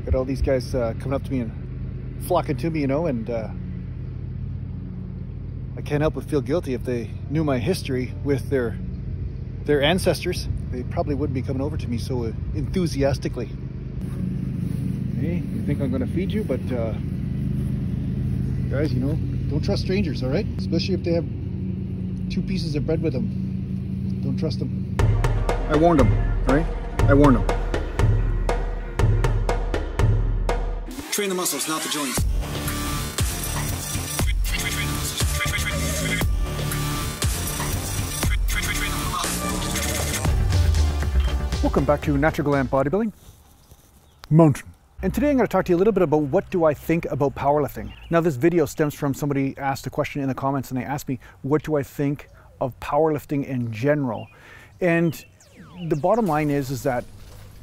Got all these guys coming up to me and flocking to me, you know, and I can't help but feel guilty. If they knew my history with their ancestors, they probably wouldn't be coming over to me so enthusiastically. Hey, you think I'm going to feed you, but guys, you know, don't trust strangers, all right? Especially if they have 2 pieces of bread with them. Don't trust them. I warned them, all right? I warned them. Train the muscles, not the joints. Welcome back to Natural Gland Bodybuilding Mountain. And today I'm going to talk to you a little bit about what do I think about powerlifting. Now this video stems from somebody asked a question in the comments and they asked me, what do I think of powerlifting in general? And the bottom line is that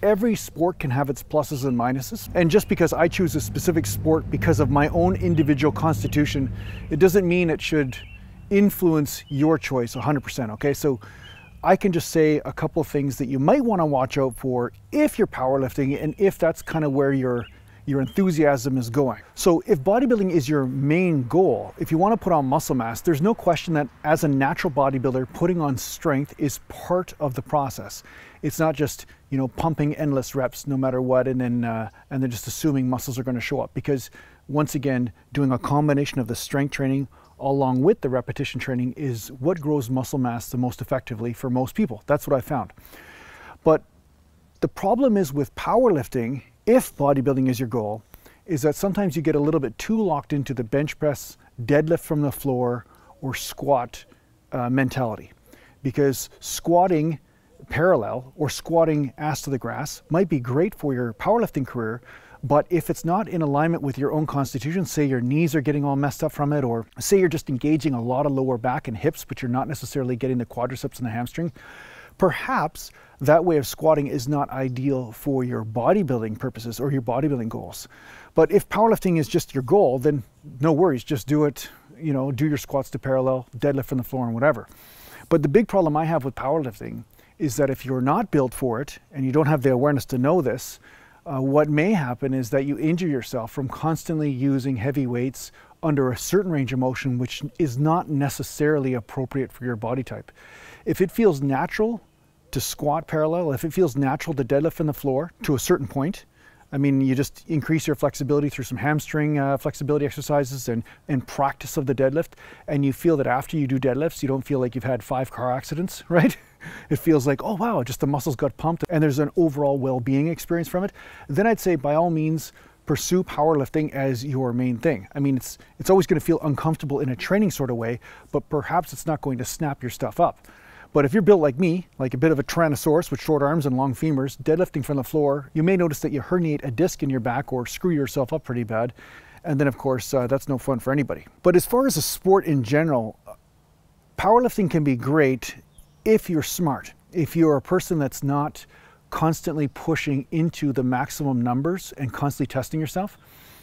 every sport can have its pluses and minuses. And just because I choose a specific sport because of my own individual constitution, it doesn't mean it should influence your choice 100%, okay? So I can just say a couple of things that you might want to watch out for if you're powerlifting and if that's kind of where your enthusiasm is going. So if bodybuilding is your main goal, if you want to put on muscle mass, there's no question that as a natural bodybuilder, putting on strength is part of the process. It's not just, you know, pumping endless reps no matter what and then just assuming muscles are going to show up, because once again, doing a combination of the strength training along with the repetition training is what grows muscle mass the most effectively for most people. That's what I found. But the problem is with powerlifting, if bodybuilding is your goal, is that sometimes you get a little bit too locked into the bench press, deadlift from the floor, or squat mentality. Because squatting parallel or squatting ass to the grass might be great for your powerlifting career, but if it's not in alignment with your own constitution, say your knees are getting all messed up from it, or say you're just engaging a lot of lower back and hips, but you're not necessarily getting the quadriceps and the hamstring, perhaps that way of squatting is not ideal for your bodybuilding purposes or your bodybuilding goals. But if powerlifting is just your goal, then no worries, just do it, you know, do your squats to parallel, deadlift from the floor and whatever. But the big problem I have with powerlifting is that if you're not built for it and you don't have the awareness to know this, what may happen is that you injure yourself from constantly using heavy weights under a certain range of motion, which is not necessarily appropriate for your body type. If it feels natural to squat parallel, if it feels natural to deadlift from the floor to a certain point, I mean, you just increase your flexibility through some hamstring flexibility exercises and practice of the deadlift, and you feel that after you do deadlifts, you don't feel like you've had 5 car accidents, right? It feels like, oh wow, just the muscles got pumped and there's an overall well-being experience from it. Then I'd say by all means, pursue powerlifting as your main thing. I mean, it's always going to feel uncomfortable in a training sort of way, but perhaps it's not going to snap your stuff up. But if you're built like me, like a bit of a Tyrannosaurus with short arms and long femurs, deadlifting from the floor, you may notice that you herniate a disc in your back or screw yourself up pretty bad. And then of course, that's no fun for anybody. But as far as a sport in general, powerlifting can be great if you're smart, if you're a person that's not constantly pushing into the maximum numbers and constantly testing yourself,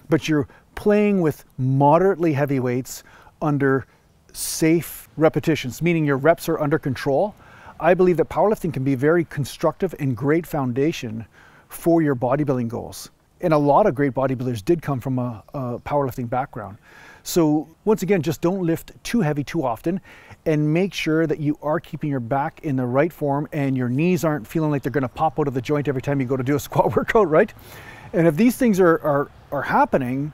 but you're playing with moderately heavy weights under safe repetitions, meaning your reps are under control. I believe that powerlifting can be a very constructive and great foundation for your bodybuilding goals. And a lot of great bodybuilders did come from a powerlifting background. So once again, just don't lift too heavy too often, and make sure that you are keeping your back in the right form and your knees aren't feeling like they're going to pop out of the joint every time you go to do a squat workout, right? And if these things are happening,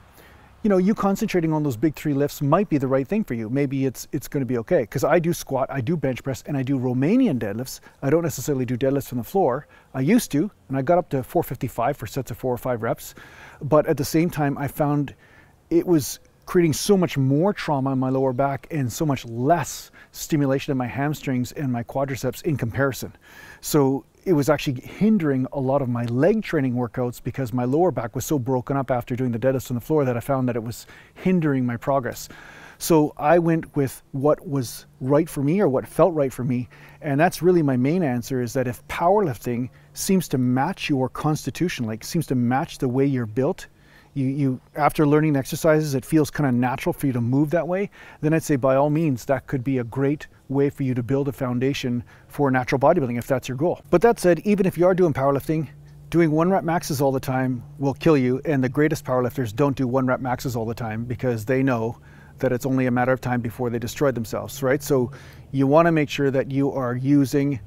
you know, you concentrating on those big 3 lifts might be the right thing for you. Maybe it's going to be okay. Because I do squat, I do bench press, and I do Romanian deadlifts. I don't necessarily do deadlifts from the floor. I used to, and I got up to 455 for sets of 4 or 5 reps. But at the same time, I found it was creating so much more trauma in my lower back and so much less stimulation of my hamstrings and my quadriceps in comparison. So it was actually hindering a lot of my leg training workouts because my lower back was so broken up after doing the deadlifts on the floor that I found that it was hindering my progress. So I went with what was right for me or what felt right for me. And that's really my main answer, is that if powerlifting seems to match your constitution, like seems to match the way you're built, you after learning the exercises, it feels kind of natural for you to move that way, then I'd say by all means, that could be a great way for you to build a foundation for natural bodybuilding if that's your goal. But that said, even if you are doing powerlifting, doing 1 rep maxes all the time will kill you, and the greatest powerlifters don't do 1 rep maxes all the time because they know that it's only a matter of time before they destroy themselves, right? So you want to make sure that you are using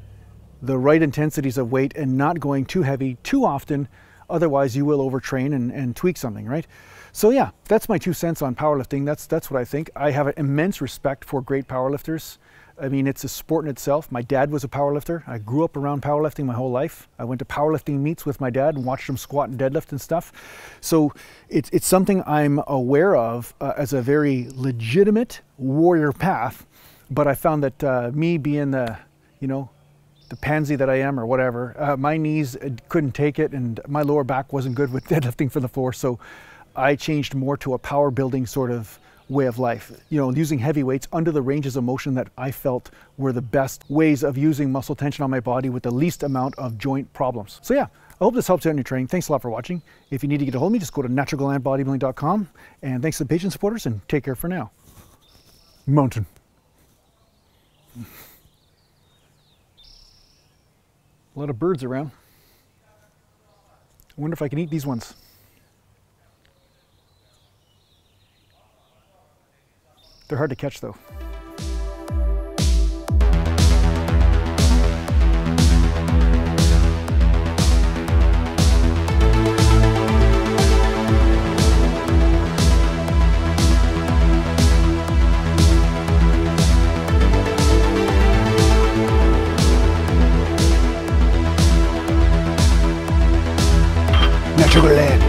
the right intensities of weight and not going too heavy too often, otherwise you will overtrain and tweak something, right? So yeah, that's my 2 cents on powerlifting. That's what I think. I have an immense respect for great powerlifters. I mean, it's a sport in itself. My dad was a powerlifter. I grew up around powerlifting my whole life. I went to powerlifting meets with my dad and watched him squat and deadlift and stuff. So it's something I'm aware of as a very legitimate warrior path. But I found that me being the, you know, the pansy that I am or whatever, my knees couldn't take it and my lower back wasn't good with deadlifting for the floor. So I changed more to a power building sort of way of life, you know, using heavy weights under the ranges of motion that I felt were the best ways of using muscle tension on my body with the least amount of joint problems. So yeah, I hope this helps you out in your training. Thanks a lot for watching. If you need to get a hold of me, just go to naturalglandbodybuilding.com, and thanks to the patient supporters, and take care for now. Mountain. A lot of birds around. I wonder if I can eat these ones. They're hard to catch though. Natural land.